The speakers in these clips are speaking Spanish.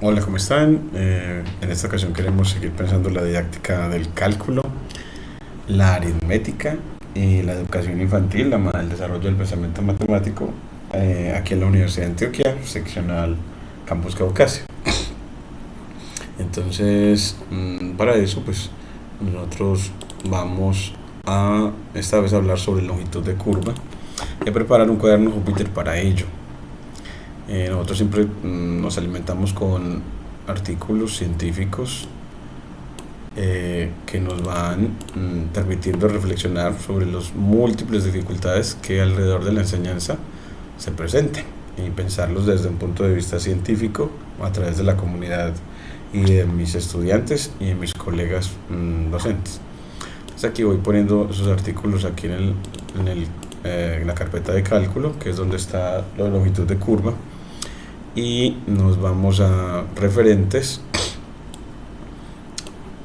Hola, ¿cómo están? En esta ocasión queremos seguir pensando la didáctica del cálculo, la aritmética y la educación infantil, el desarrollo del pensamiento matemático aquí en la Universidad de Antioquia, seccional Campus Caucasia. Entonces, para eso, pues nosotros vamos a esta vez hablar sobre longitud de curva y a preparar un cuaderno Júpiter para ello. Nosotros siempre nos alimentamos con artículos científicos que nos van permitiendo reflexionar sobre las múltiples dificultades que alrededor de la enseñanza se presentan y pensarlos desde un punto de vista científico a través de la comunidad y de mis estudiantes y de mis colegas docentes. Entonces aquí voy poniendo esos artículos aquí en la carpeta de cálculo, que es donde está la longitud de curva, y nos vamos a referentes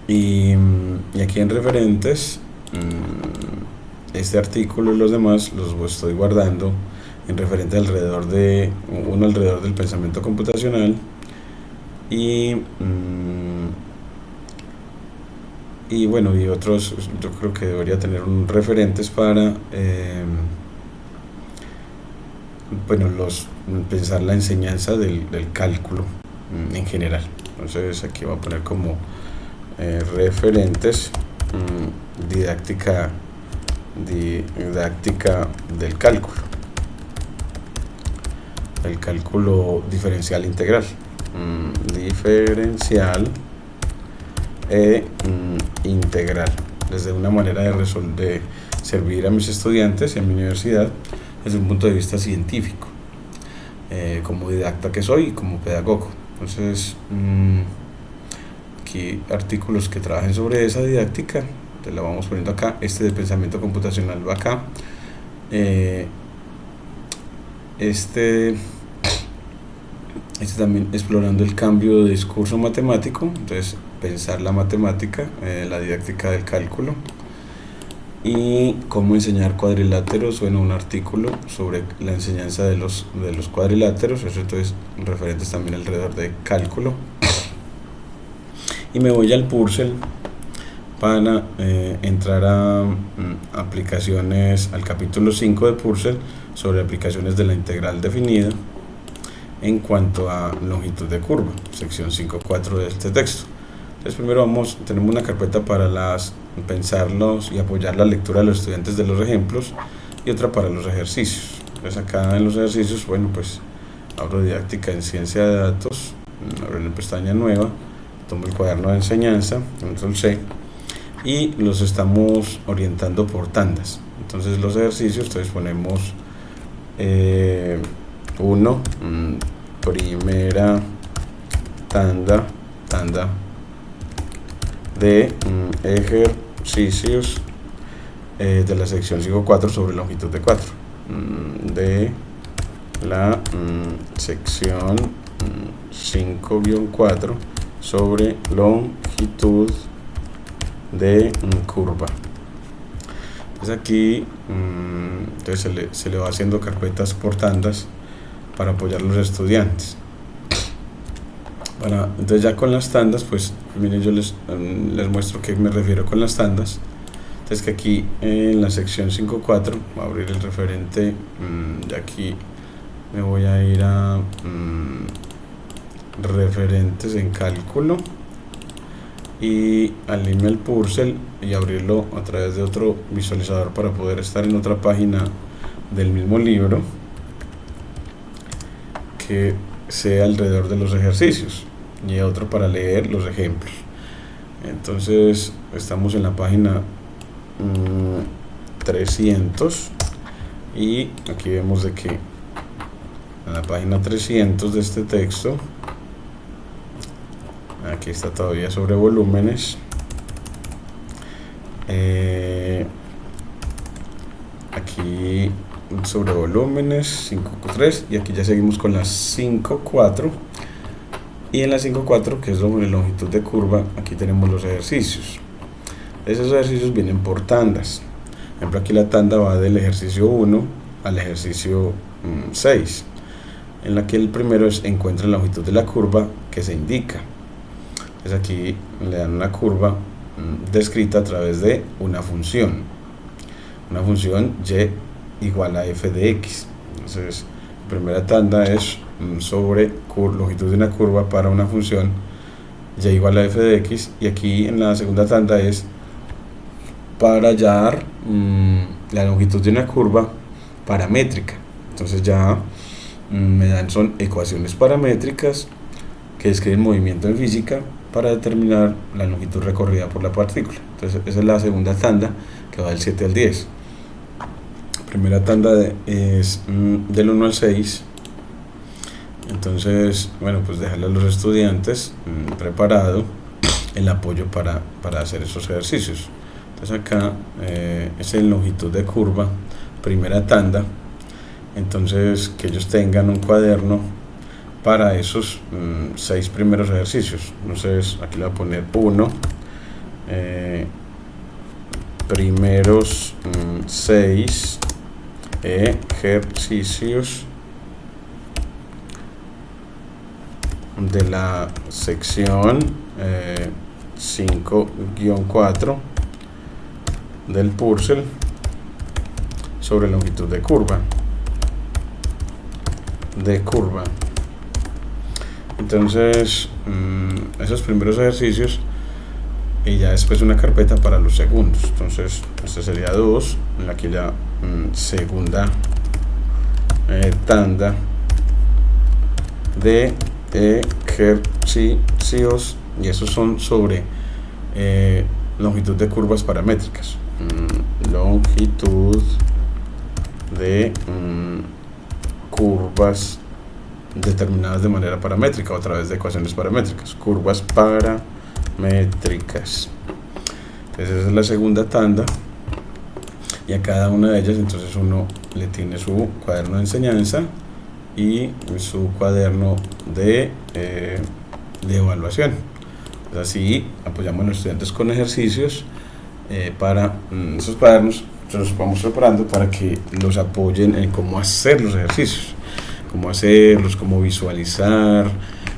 y aquí en referentes este artículo y los demás los estoy guardando en referente alrededor del pensamiento computacional y bueno, y otros. Yo creo que debería tener referentes para pensar la enseñanza del cálculo en general. Entonces aquí voy a poner como referentes didáctica del cálculo, el cálculo diferencial integral, diferencial e integral, desde una manera de servir a mis estudiantes y a mi universidad desde un punto de vista científico, como didacta que soy y como pedagogo. Entonces, aquí artículos que trabajen sobre esa didáctica, te la vamos poniendo acá. Este de pensamiento computacional va acá. Este también explorando el cambio de discurso matemático, entonces pensar la matemática, la didáctica del cálculo, y cómo enseñar cuadriláteros. Bueno, un artículo sobre la enseñanza de los cuadriláteros, eso. Entonces referentes también alrededor de cálculo, y me voy al Purcell para entrar a aplicaciones, al capítulo 5 de Purcell, sobre aplicaciones de la integral definida en cuanto a longitud de curva, sección 5.4 de este texto. Entonces primero tenemos una carpeta para pensarlos y apoyar la lectura de los estudiantes de los ejemplos, y otra para los ejercicios. Entonces acá en los ejercicios, bueno, pues abro didáctica en ciencia de datos, abro la pestaña nueva, tomo el cuaderno de enseñanza, control C, y los estamos orientando por tandas. Entonces los ejercicios, entonces ponemos 1, primera tanda de ejercicios de la sección 5.4 sobre longitud de 4, de la sección 5-4 sobre longitud de curva. Entonces aquí entonces se le va haciendo carpetas por tandas para apoyar a los estudiantes. Entonces ya con las tandas, pues miren, yo les muestro qué me refiero con las tandas. Entonces que aquí en la sección 5.4 voy a abrir el referente, de aquí me voy a ir a referentes en cálculo y alineo el Purcell y abrirlo a través de otro visualizador para poder estar en otra página del mismo libro que sea alrededor de los ejercicios, y otro para leer los ejemplos. Entonces estamos en la página 300, y aquí vemos de que en la página 300 de este texto, aquí está todavía sobre volúmenes, aquí sobre volúmenes 5.3, y aquí ya seguimos con las 5.4, y en la 5.4, que es sobre longitud de curva, aquí tenemos los ejercicios. Esos ejercicios vienen por tandas. Por ejemplo, aquí la tanda va del ejercicio 1 al ejercicio 6. en la que el primero es encuentra la longitud de la curva que se indica. Entonces aquí le dan una curva descrita a través de una función y igual a f de x. Entonces la primera tanda es sobre longitud de una curva para una función y igual a f de x, y aquí en la segunda tanda es para hallar la longitud de una curva paramétrica. Entonces ya me dan son ecuaciones paramétricas que describen movimiento en física para determinar la longitud recorrida por la partícula. Entonces esa es la segunda tanda, que va del 7 al 10. Primera tanda es del 1 al 6. Entonces, bueno, pues dejarle a los estudiantes preparado el apoyo para hacer esos ejercicios. Entonces acá es en longitud de curva, primera tanda. Entonces que ellos tengan un cuaderno para esos 6 primeros ejercicios. Entonces aquí le voy a poner 1, primeros 6 ejercicios de la sección 5-4 del Purcell sobre longitud de curva. Entonces esos primeros ejercicios, y ya después una carpeta para los segundos. Entonces este sería 2, en la que ya segunda tanda de ejercicios, y esos son sobre longitud de curvas paramétricas. Longitud de curvas determinadas de manera paramétrica o a través de ecuaciones paramétricas, curvas paramétricas. Esa es la segunda tanda, y a cada una de ellas entonces uno le tiene su cuaderno de enseñanza y su cuaderno de evaluación. Así apoyamos a los estudiantes con ejercicios para esos cuadernos. Nos vamos preparando para que los apoyen en cómo hacer los ejercicios, cómo hacerlos, cómo visualizar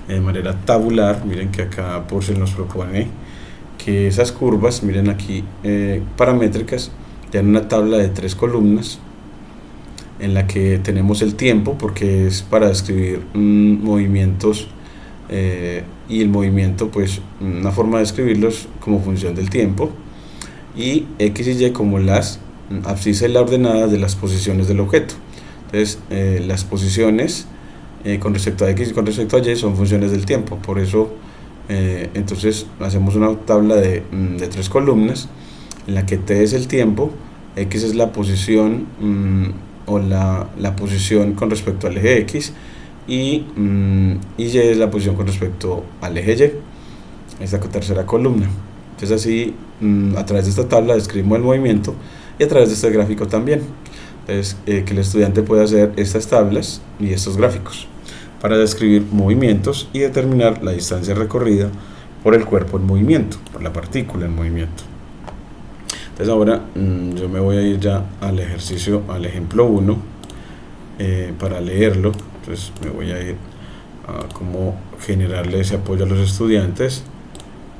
de manera tabular. Miren que acá Purcell nos propone que esas curvas, miren aquí, paramétricas, ya en una tabla de 3 columnas en la que tenemos el tiempo, porque es para describir movimientos, y el movimiento, pues una forma de escribirlos como función del tiempo, y x y y como las abscisa y la ordenada de las posiciones del objeto. Entonces las posiciones con respecto a x y con respecto a y son funciones del tiempo. Por eso entonces hacemos una tabla de 3 columnas en la que t es el tiempo, x es la posición o la posición con respecto al eje x, y y es la posición con respecto al eje y, esta tercera columna. Entonces así a través de esta tabla describimos el movimiento, y a través de este gráfico también. Entonces que el estudiante pueda hacer estas tablas y estos gráficos para describir movimientos y determinar la distancia recorrida por el cuerpo en movimiento, por la partícula en movimiento. Entonces ahora yo me voy a ir ya al ejercicio, al ejemplo 1, para leerlo. Entonces me voy a ir a cómo generarle ese apoyo a los estudiantes.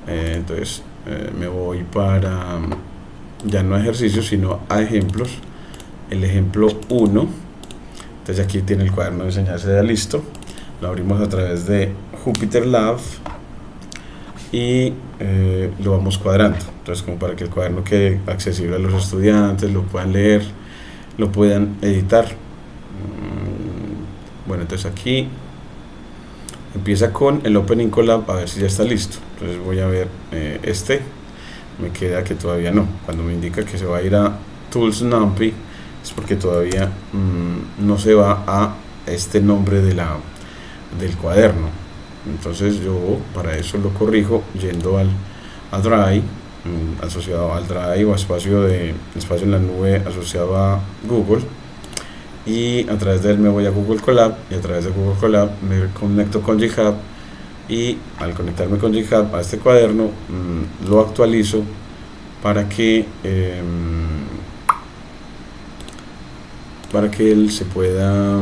Entonces me voy para ya no a ejercicios sino a ejemplos. El ejemplo 1, entonces aquí tiene el cuaderno de enseñanza ya listo, lo abrimos a través de Jupyter Lab y lo vamos cuadrando. Entonces, como para que el cuaderno quede accesible a los estudiantes, lo puedan leer, lo puedan editar. Bueno, entonces aquí empieza con el Opening Colab, a ver si ya está listo. Entonces voy a ver me queda que todavía no. Cuando me indica que se va a ir a Tools NumPy, es porque todavía no se va a este nombre de del cuaderno. Entonces yo para eso lo corrijo yendo a Drive, asociado al Drive o espacio en la nube asociado a Google, y a través de él me voy a Google Colab, y a través de Google Colab me conecto con GitHub, y al conectarme con GitHub a este cuaderno lo actualizo para que él se pueda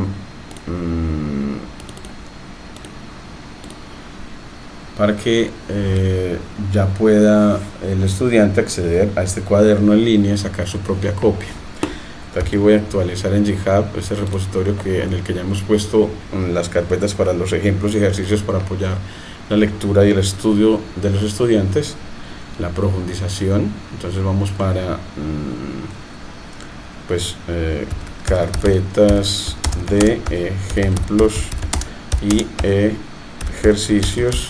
ya pueda el estudiante acceder a este cuaderno en línea y sacar su propia copia. Aquí voy a actualizar en GitHub ese repositorio en el que ya hemos puesto las carpetas para los ejemplos y ejercicios para apoyar la lectura y el estudio de los estudiantes, la profundización. Entonces vamos para carpetas de ejemplos y ejercicios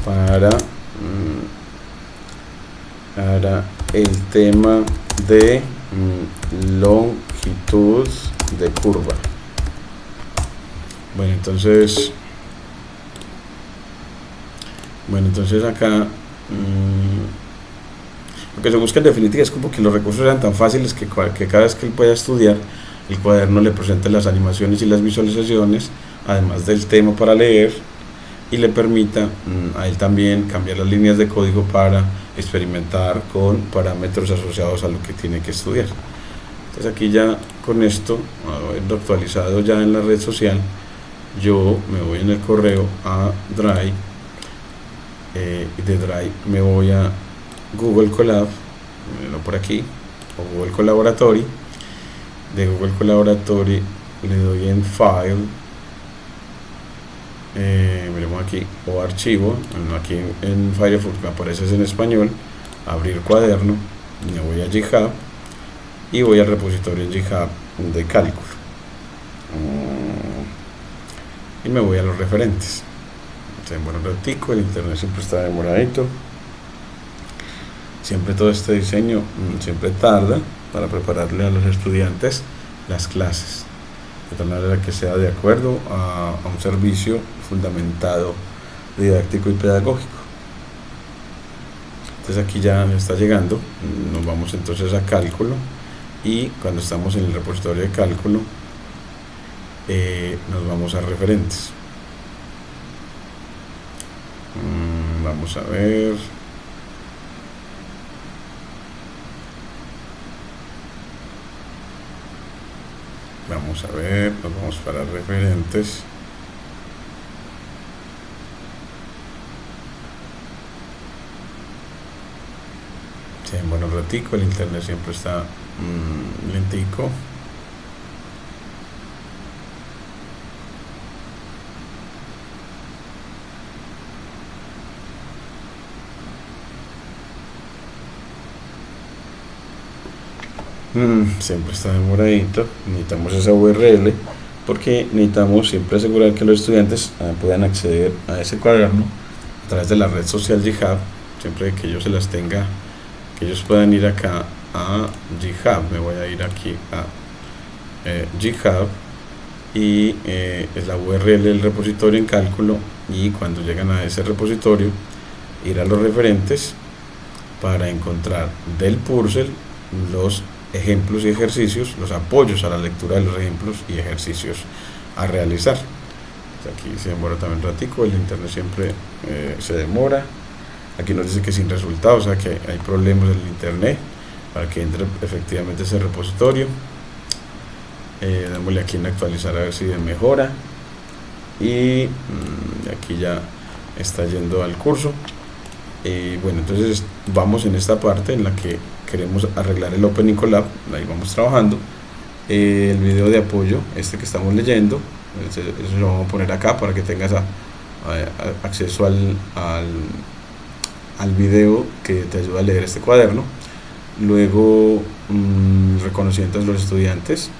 para el tema de longitud de curva. Bueno, entonces acá lo que se busca en definitiva es como que los recursos sean tan fáciles que cada vez que él pueda estudiar, el cuaderno le presente las animaciones y las visualizaciones, además del tema para leer, y le permita a él también cambiar las líneas de código para experimentar con parámetros asociados a lo que tiene que estudiar. Entonces aquí ya con esto, haberlo actualizado ya en la red social, yo me voy en el correo a Drive, de Drive me voy a Google Colab, por aquí, o Google Colaboratory. De Google Colaboratory le doy en File, miremos aquí, o archivo. Aquí en Firefox me aparece en español, abrir cuaderno, me voy a GitHub y voy al repositorio en GitHub de cálculo, y me voy a los referentes. Se demora un ratico, el internet siempre está demoradito, siempre todo este diseño siempre tarda para prepararle a los estudiantes las clases, de tal manera que sea de acuerdo a un servicio fundamentado, didáctico y pedagógico. Entonces aquí ya está llegando, nos vamos entonces a cálculo, y cuando estamos en el repositorio de cálculo nos vamos a referentes. Vamos a ver, nos vamos para referentes. Sí, bueno, un ratico, el internet siempre está lentico. Siempre está demoradito. Necesitamos esa URL porque necesitamos siempre asegurar que los estudiantes puedan acceder a ese cuaderno a través de la red social GitHub, siempre que ellos se las tenga, que ellos puedan ir acá a GitHub. Me voy a ir aquí a GitHub, y es la URL del repositorio en cálculo, y cuando llegan a ese repositorio, ir a los referentes para encontrar del Purcell los ejemplos y ejercicios, los apoyos a la lectura de los ejemplos y ejercicios a realizar. Aquí se demora también un ratico, el internet siempre se demora. Aquí nos dice que sin resultados, o sea que hay problemas en el internet para que entre efectivamente ese repositorio. Démosle aquí en actualizar a ver si mejora, y aquí ya está yendo al curso. Bueno, entonces vamos en esta parte en la que queremos arreglar el Open Colab. Ahí vamos trabajando. El video de apoyo, este que estamos leyendo, eso lo vamos a poner acá para que tengas acceso al video que te ayuda a leer este cuaderno. Luego reconocimiento de los estudiantes.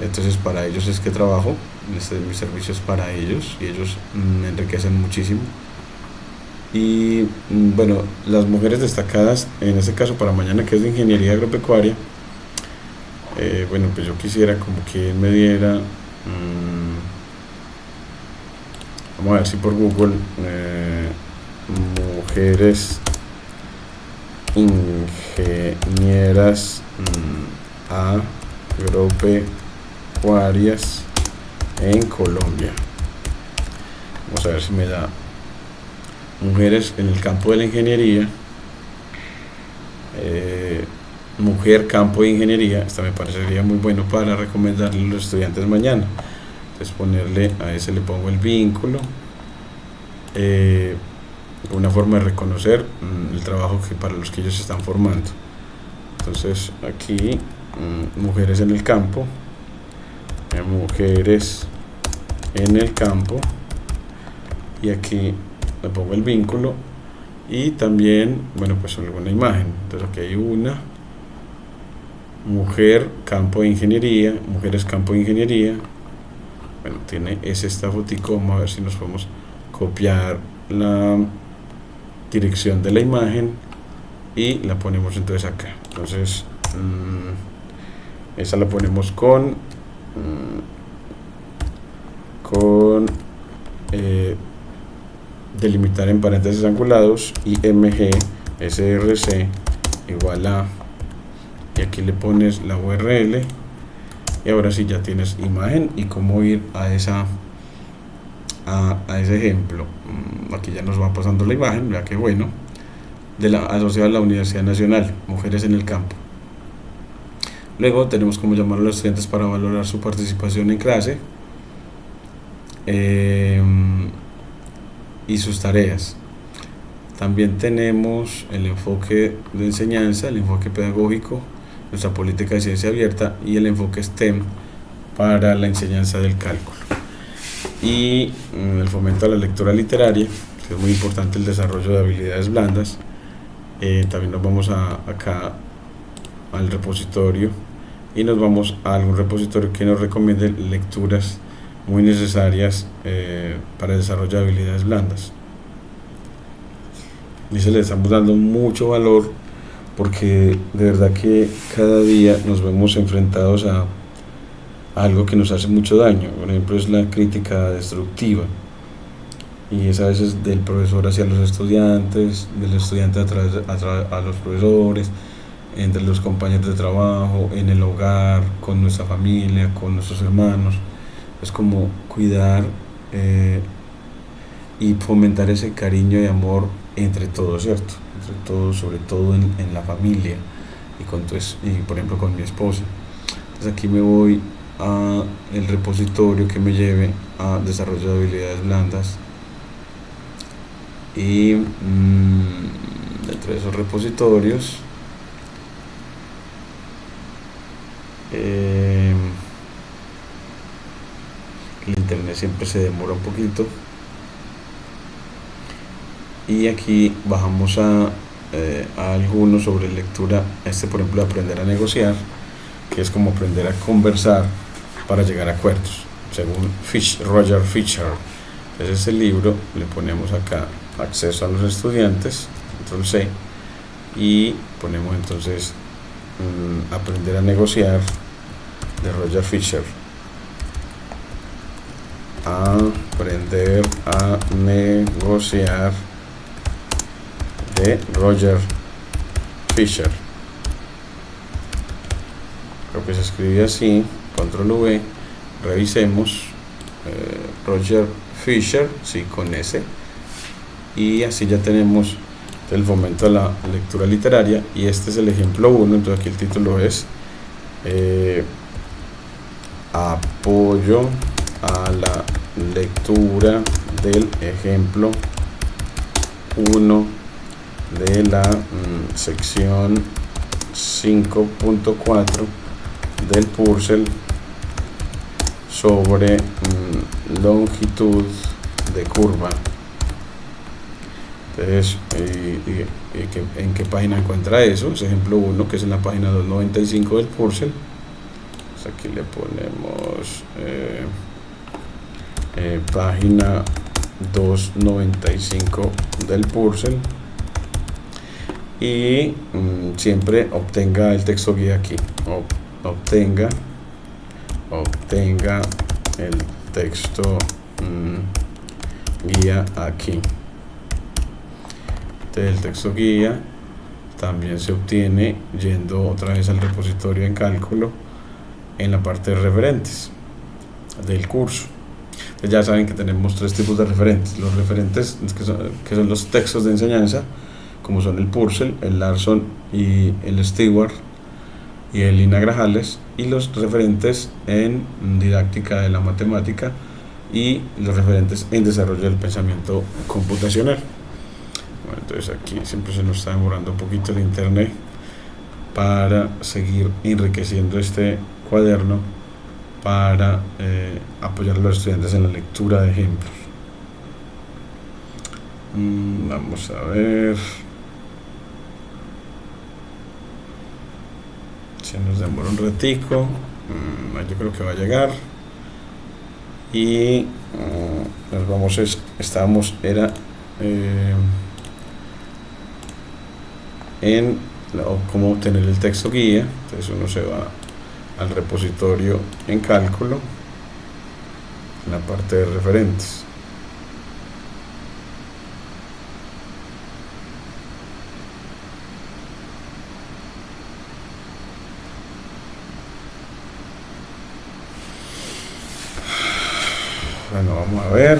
Entonces para ellos es que trabajo, mi servicio es para ellos, y ellos me enriquecen muchísimo. Y bueno, las mujeres destacadas, en este caso para mañana, que es de ingeniería agropecuaria, bueno, pues yo quisiera como que me diera, vamos a ver si por Google, mujeres ingenieras agropecuarias en Colombia. Vamos a ver si me da mujeres en el campo de la ingeniería, mujer campo de ingeniería. Esta me parecería muy bueno para recomendarle a los estudiantes mañana. Entonces ponerle a ese, le pongo el vínculo, una forma de reconocer el trabajo que para los que ellos se están formando. Entonces aquí mujeres en el campo, mujeres en el campo, y aquí le pongo el vínculo y también, bueno, pues alguna imagen. Entonces aquí hay una mujer campo de ingeniería, mujeres campo de ingeniería. Bueno, es esta fotico. Vamos a ver si nos podemos copiar la dirección de la imagen y la ponemos entonces acá. Entonces esa la ponemos con delimitar en paréntesis angulados img src igual a, y aquí le pones la URL, y ahora sí ya tienes imagen y cómo ir a ese ejemplo. Aquí ya nos va pasando la imagen, vea que bueno, asociada a la Universidad Nacional, mujeres en el campo. Luego tenemos como llamar a los estudiantes para valorar su participación en clase y sus tareas. También tenemos el enfoque de enseñanza, el enfoque pedagógico, nuestra política de ciencia abierta y el enfoque STEM para la enseñanza del cálculo. Y el fomento a la lectura literaria, que es muy importante el desarrollo de habilidades blandas. También nos vamos acá al repositorio y nos vamos a algún repositorio que nos recomiende lecturas muy necesarias para el desarrollo de habilidades blandas. Y se le estamos dando mucho valor porque de verdad que cada día nos vemos enfrentados a algo que nos hace mucho daño. Por ejemplo, es la crítica destructiva, y es a veces del profesor hacia los estudiantes, del estudiante a los profesores, entre los compañeros de trabajo, en el hogar, con nuestra familia, con nuestros hermanos. Es como cuidar y fomentar ese cariño y amor entre todos, ¿cierto? Entre todos, sobre todo en la familia y por ejemplo con mi esposa. Entonces aquí me voy a el repositorio que me lleve a desarrollo de habilidades blandas, y dentro de esos repositorios el internet siempre se demora un poquito, y aquí bajamos a algunos sobre lectura. Por ejemplo, aprender a negociar, que es como aprender a conversar para llegar a acuerdos, según Roger Fisher. Entonces ese libro le ponemos acá acceso a los estudiantes, control C, y ponemos entonces aprender a negociar de Roger Fisher. Aprender a negociar de Roger Fisher. Creo que se escribe así, control V, revisemos, Roger Fisher, sí, con S, y así ya tenemos el fomento a la lectura literaria, y este es el ejemplo 1. Entonces aquí el título es apoyo a la lectura del ejemplo 1 de la sección 5.4 del Purcell sobre longitud de curva. Entonces, ¿en qué página encuentra eso? Es ejemplo 1, que es en la página 295 del Purcell. Pues aquí le ponemos página 295 del Purcell, y siempre obtenga el texto guía aquí, obtenga el texto guía aquí. Entonces el texto guía también se obtiene yendo otra vez al repositorio en cálculo en la parte de referentes del curso. Entonces ya saben que tenemos 3 tipos de referentes: los referentes que son los textos de enseñanza, como son el Purcell, el Larson y el Stewart, y de Lina Grajales, y los referentes en didáctica de la matemática y los referentes en desarrollo del pensamiento computacional. Bueno, entonces aquí siempre se nos está demorando un poquito el internet para seguir enriqueciendo este cuaderno para apoyar a los estudiantes en la lectura de ejemplos. Vamos a ver. Se nos demora un ratico. Yo creo que va a llegar. Y nos vamos. En cómo obtener el texto guía. Entonces uno se va al repositorio en cálculo, en la parte de referentes. Bueno, vamos a ver.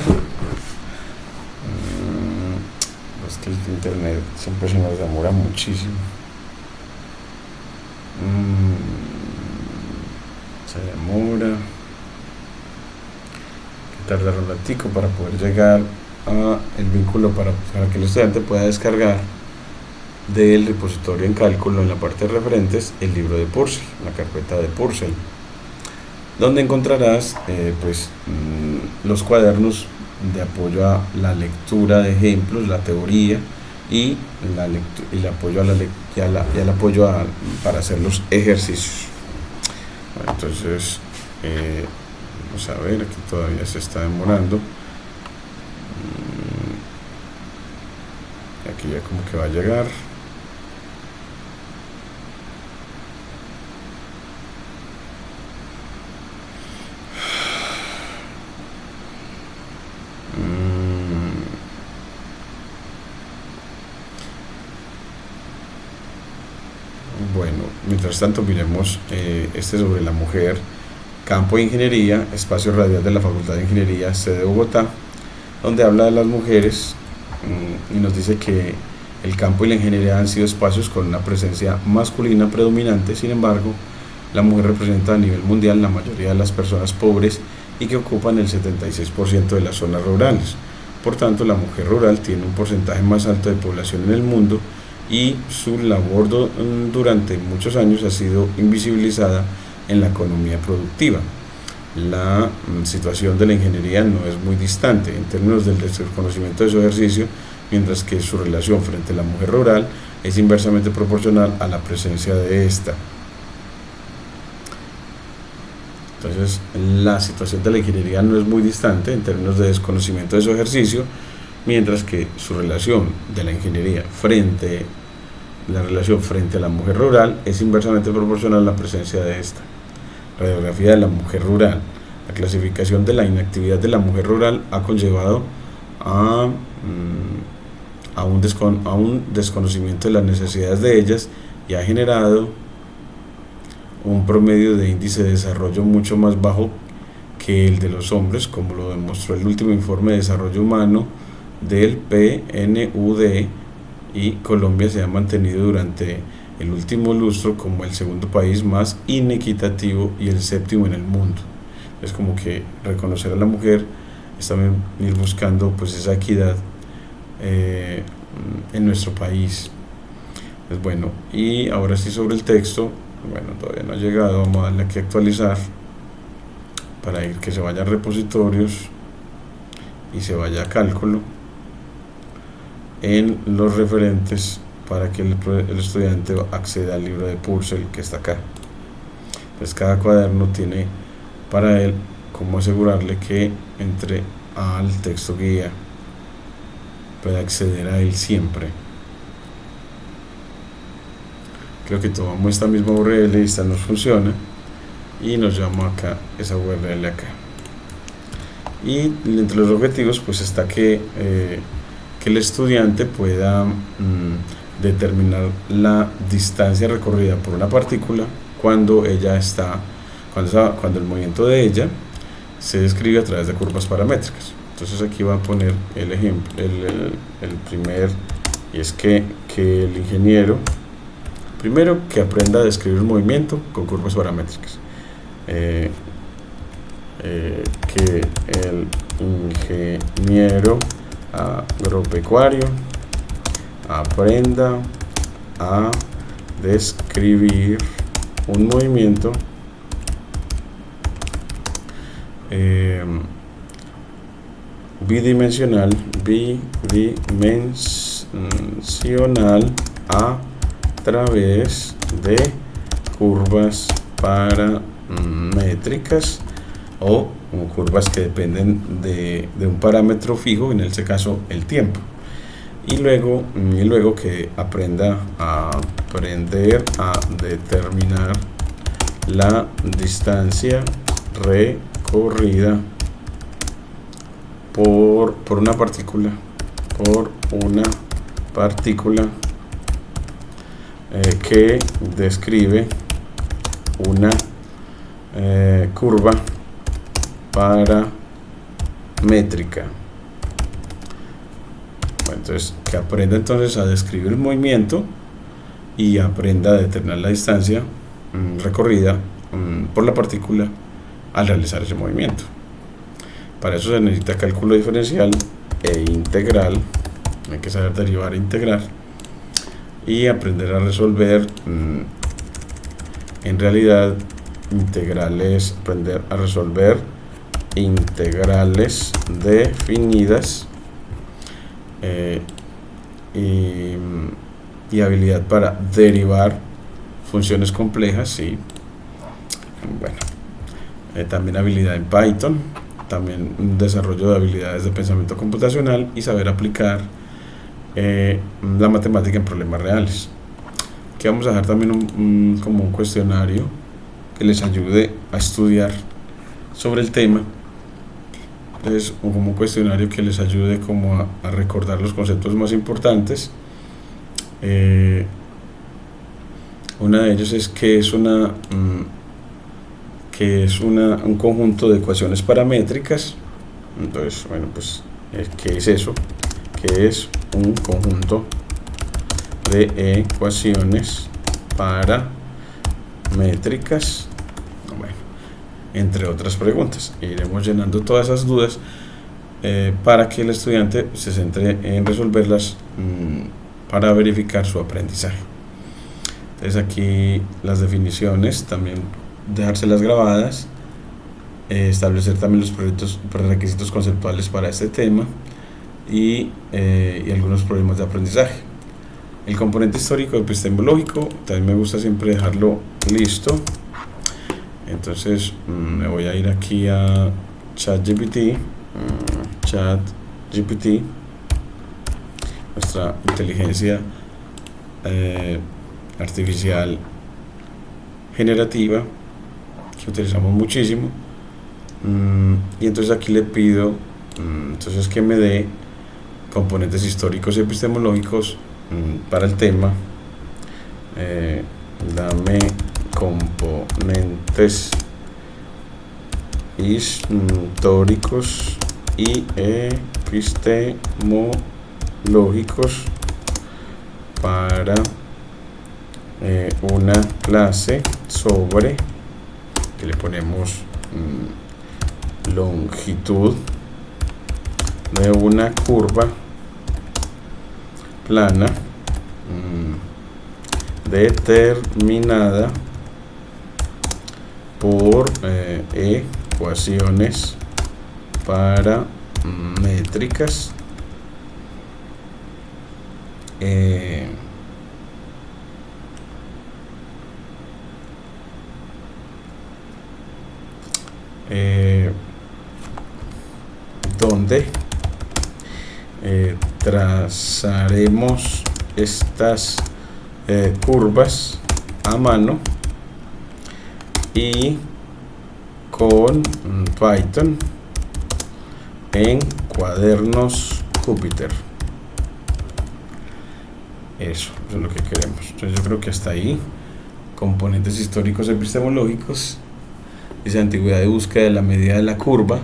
Es que el internet siempre se nos demora muchísimo. Se demora. Hay que tardar un ratico para poder llegar a el vínculo para que el estudiante pueda descargar del repositorio en cálculo, en la parte de referentes, el libro de Purcell, la carpeta de Purcell, donde encontrarás los cuadernos de apoyo a la lectura de ejemplos, la teoría y el apoyo al apoyo para hacer los ejercicios. Bueno, entonces vamos a ver, aquí todavía se está demorando. Aquí ya como que va a llegar. Bueno, mientras tanto miremos sobre la mujer, campo de ingeniería, espacio radial de la Facultad de Ingeniería, sede de Bogotá, donde habla de las mujeres y nos dice que el campo y la ingeniería han sido espacios con una presencia masculina predominante. Sin embargo, la mujer representa a nivel mundial la mayoría de las personas pobres y que ocupan el 76% de las zonas rurales. Por tanto, la mujer rural tiene un porcentaje más alto de población en el mundo y su labor durante muchos años ha sido invisibilizada en la economía productiva. La situación de la ingeniería no es muy distante en términos del desconocimiento de su ejercicio, mientras que su relación frente a la mujer rural es inversamente proporcional a la presencia de esta. Entonces, la situación de la ingeniería no es muy distante en términos de desconocimiento de su ejercicio, mientras que su relación de la ingeniería frente a la mujer rural es inversamente proporcional a la presencia de esta. Radiografía de la mujer rural. La clasificación de la inactividad de la mujer rural ha conllevado a un desconocimiento de las necesidades de ellas y ha generado un promedio de índice de desarrollo mucho más bajo que el de los hombres, como lo demostró el último informe de desarrollo humano del PNUD, y Colombia se ha mantenido durante el último lustro como el segundo país más inequitativo y el séptimo en el mundo. Es como que reconocer a la mujer es también ir buscando pues esa equidad en nuestro país. Pues bueno, y ahora sí sobre el texto, bueno, todavía no ha llegado, vamos a darle aquí a actualizar para ir que se vaya a repositorios y se vaya a cálculo en los referentes para que el estudiante acceda al libro de Purcell que está acá. Pues cada cuaderno tiene para él cómo asegurarle que entre al texto guía, pueda acceder a él siempre. Creo que tomamos esta misma URL y esta nos funciona y nos llama acá esa URL acá. Y entre los objetivos pues está que el estudiante pueda determinar la distancia recorrida por una partícula cuando el movimiento de ella se describe a través de curvas paramétricas. Entonces aquí va a poner el ejemplo, el primer, y es que el ingeniero Primero, que aprenda a describir movimiento con curvas paramétricas. Que el ingeniero agropecuario aprenda a describir un movimiento bidimensional a través de curvas paramétricas o curvas que dependen de un parámetro fijo, en este caso el tiempo. Y luego que aprender a determinar la distancia recorrida por una partícula que describe una curva paramétrica. Entonces, que aprenda entonces a describir el movimiento y aprenda a determinar la distancia recorrida por la partícula al realizar ese movimiento. Para eso se necesita cálculo diferencial e integral. Hay que saber derivar e integrar y aprender a resolver en realidad integrales, aprender a resolver integrales definidas y habilidad para derivar funciones complejas. Y bueno, también habilidad en Python, también un desarrollo de habilidades de pensamiento computacional y saber aplicar la matemática en problemas reales. Aquí vamos a dejar también como un cuestionario que les ayude a estudiar sobre el tema. Entonces, como un cuestionario que les ayude como a recordar los conceptos más importantes. Una de ellos es que es un conjunto de ecuaciones paramétricas. Entonces, bueno, pues, ¿qué es eso? Que es un conjunto de ecuaciones paramétricas. Bueno, entre otras preguntas. Iremos llenando todas esas dudas para que el estudiante se centre en resolverlas para verificar su aprendizaje. Entonces, aquí las definiciones, también dejárselas grabadas, establecer también los requisitos conceptuales para este tema y algunos problemas de aprendizaje. El componente histórico epistemológico también me gusta siempre dejarlo listo. Entonces me voy a ir aquí a ChatGPT, nuestra inteligencia artificial generativa que utilizamos muchísimo, y entonces aquí le pido entonces que me dé componentes históricos y epistemológicos para el tema. Dame componentes históricos y epistemológicos para una clase sobre, que le ponemos longitud de una curva plana determinada por ecuaciones paramétricas donde trazaremos estas curvas a mano y con Python en cuadernos Jupyter. Eso es lo que queremos. Entonces yo creo que hasta ahí. Componentes históricos epistemológicos. Dice: antigüedad de búsqueda de la medida de la curva.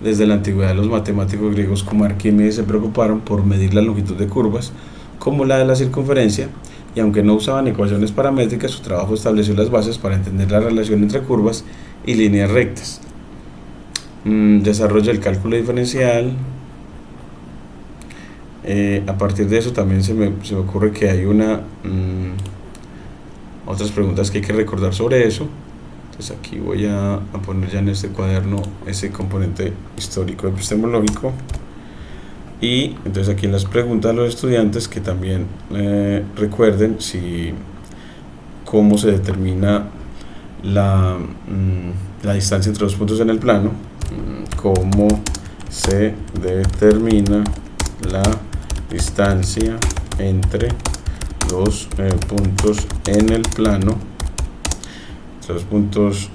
Desde la antigüedad los matemáticos griegos como Arquímedes se preocuparon por medir la longitud de curvas como la de la circunferencia y aunque no usaban ecuaciones paramétricas, su trabajo estableció las bases para entender la relación entre curvas y líneas rectas. Desarrolla el cálculo diferencial. A partir de eso también se me ocurre que hay otras preguntas que hay que recordar sobre eso. Entonces aquí voy a poner ya en este cuaderno ese componente histórico epistemológico. Y entonces aquí en las preguntas a los estudiantes que también recuerden cómo se determina la distancia entre dos puntos en el plano, cómo se determina la distancia entre dos puntos en el plano, los puntos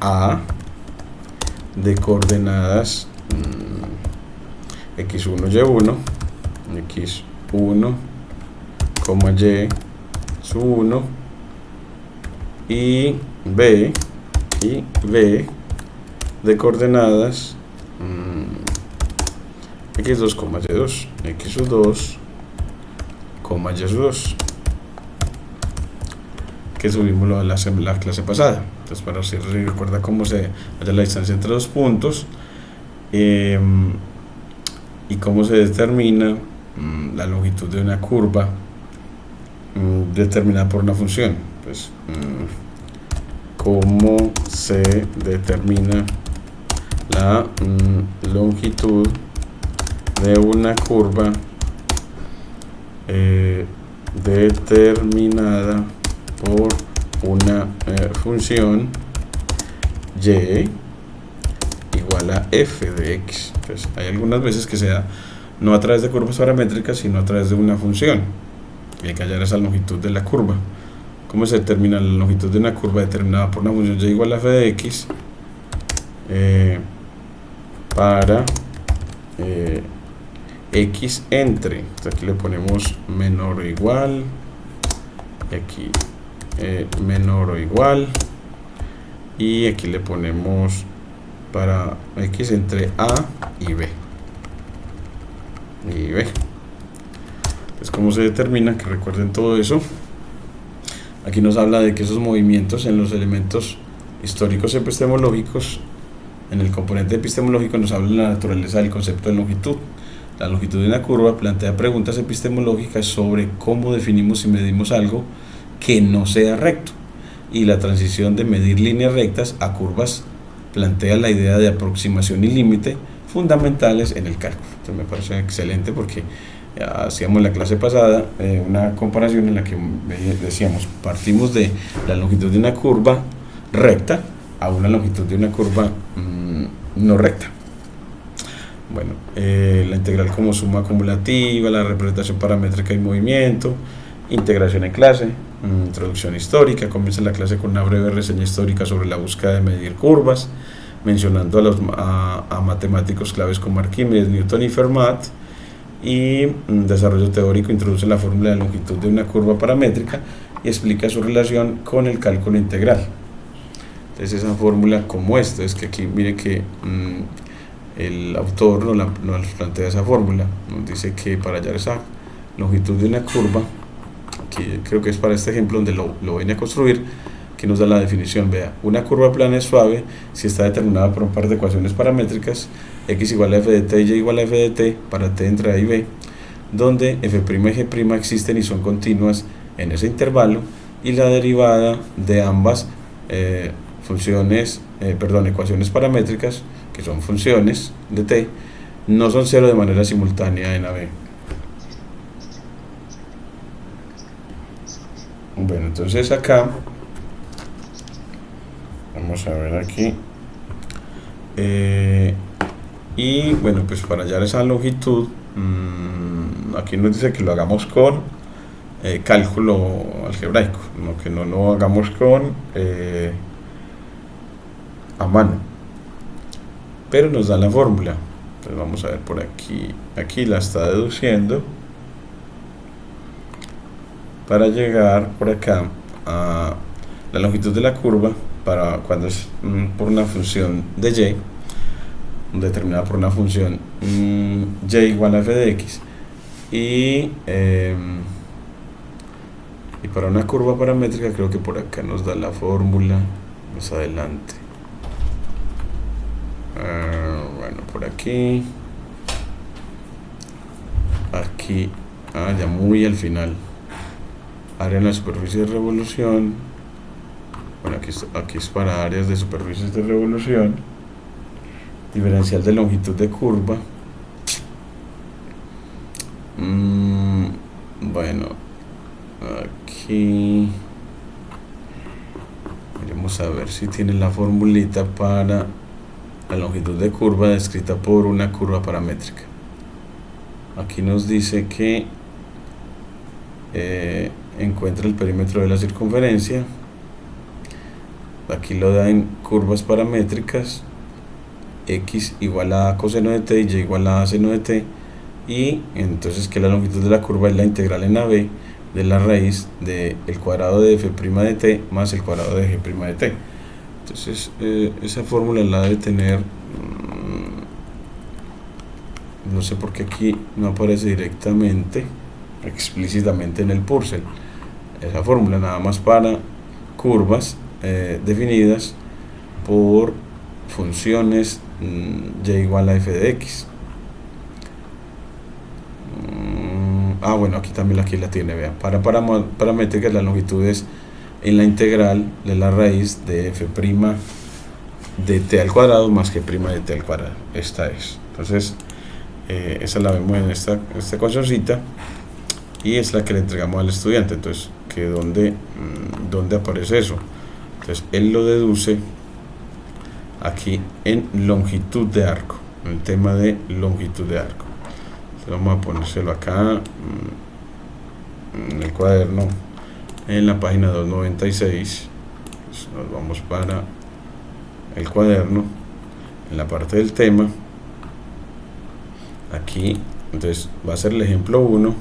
A de coordenadas x1, y1, x1, y sub 1 y b de coordenadas x2, y2, x sub 2, y sub 2, que subimos la clase pasada. Entonces, para si recuerda cómo se halla la distancia entre dos puntos y cómo se determina la longitud de una curva determinada por una función. Pues cómo se determina la longitud de una curva determinada por una función y igual a f de x. Pues hay algunas veces que se da no a través de curvas paramétricas, sino a través de una función, y hay que hallar esa longitud de la curva. ¿Cómo se determina la longitud de una curva determinada por una función y igual a f de x? Para x entre, entonces aquí le ponemos menor o igual, y aquí menor o igual, y aquí le ponemos para x entre a y b. Entonces, ¿cómo se determina? Que recuerden todo eso. Aquí nos habla de que esos movimientos en los elementos históricos epistemológicos, en el componente epistemológico, nos habla de la naturaleza del concepto de longitud. La longitud de una curva plantea preguntas epistemológicas sobre cómo definimos y medimos algo que no sea recto, y la transición de medir líneas rectas a curvas plantea la idea de aproximación y límite fundamentales en el cálculo. Entonces me parece excelente porque hacíamos en la clase pasada una comparación en la que decíamos, partimos de la longitud de una curva recta a una longitud de una curva no recta. Bueno, la integral como suma acumulativa, la representación paramétrica y movimiento, integración en clase, introducción histórica. Comienza la clase con una breve reseña histórica sobre la búsqueda de medir curvas, mencionando a matemáticos claves como Arquímedes, Newton y Fermat, y desarrollo teórico introduce la fórmula de longitud de una curva paramétrica y explica su relación con el cálculo integral. Entonces esa fórmula como esta, es que aquí mire que el autor nos plantea esa fórmula, nos dice que para hallar esa longitud de una curva, que creo que es para este ejemplo donde lo viene a construir, que nos da la definición. Vea, una curva plana es suave si está determinada por un par de ecuaciones paramétricas, x igual a f de t y y igual a f de t para t entre a y b, donde f' y g' existen y son continuas en ese intervalo, y la derivada de ambas ecuaciones paramétricas, que son funciones de t, no son cero de manera simultánea en AB. Bueno, entonces acá vamos a ver aquí y bueno, pues para hallar esa longitud aquí nos dice que lo hagamos con cálculo algebraico, ¿no? Que no lo hagamos con a mano, pero nos da la fórmula. Entonces vamos a ver por aquí la está deduciendo para llegar por acá a la longitud de la curva para cuando es por una función de y, determinada por una función y igual a f de x, y Y para una curva paramétrica creo que por acá nos da la fórmula más adelante. Bueno, por aquí, ya muy al final, área en la superficie de revolución. Bueno, aquí es para áreas de superficies de revolución, diferencial de longitud de curva. Bueno, aquí vamos a ver si tiene la formulita para la longitud de curva descrita por una curva paramétrica. Aquí nos dice que encuentra el perímetro de la circunferencia. Aquí lo da en curvas paramétricas, x igual a coseno de t y y igual a seno de t, y entonces que la longitud de la curva es la integral en AB de la raíz del cuadrado de f' de t más el cuadrado de g' de t. Entonces esa fórmula la debe tener, no sé por qué aquí no aparece directamente, explícitamente en el Purcell, esa fórmula nada más para curvas definidas por funciones y igual a f de x. Bueno, aquí también la tiene, vean, para paramétricas la longitud es en la integral de la raíz de f' de t al cuadrado más g' de t al cuadrado. Esta es, entonces esa la vemos en esta ecuacióncita, y es la que le entregamos al estudiante. Entonces, que ¿dónde aparece eso? Entonces él lo deduce aquí en longitud de arco, en el tema de longitud de arco. Entonces, vamos a ponérselo acá en el cuaderno, en la página 296. Entonces, nos vamos para el cuaderno, en la parte del tema. Aquí, entonces va a ser el ejemplo 1.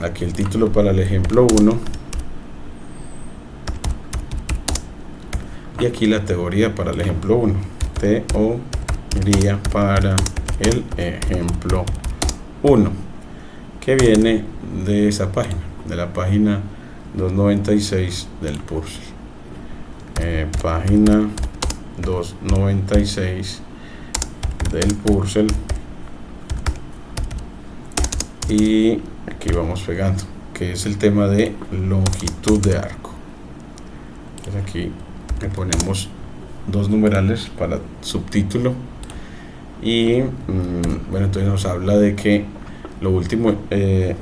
Aquí el título para el ejemplo 1, y aquí la teoría para el ejemplo 1. Teoría para el ejemplo 1, que viene de esa página, de la página 296 del Purcell. Página 296 del Purcell, y aquí vamos pegando, que es el tema de longitud de arco. Entonces aquí le ponemos dos numerales para subtítulo, y bueno, entonces nos habla de que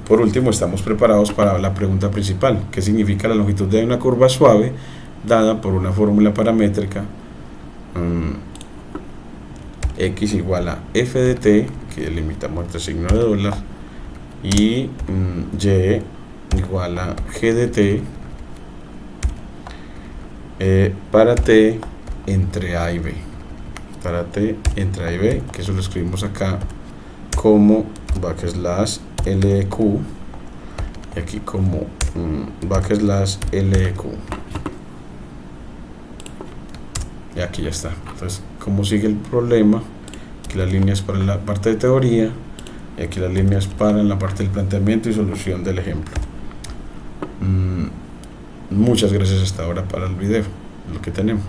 por último estamos preparados para la pregunta principal: ¿qué significa la longitud de una curva suave dada por una fórmula paramétrica x igual a f de t, que delimitamos entre signo de dólar, y y igual a g de t para t entre a y b, para t entre a y b, que eso lo escribimos acá como backslash leq, y aquí como backslash leq, y aquí ya está. Entonces, como sigue el problema, aquí las líneas para la parte de teoría, y aquí las líneas para la parte del planteamiento y solución del ejemplo. Muchas gracias hasta ahora para el video, lo que tenemos.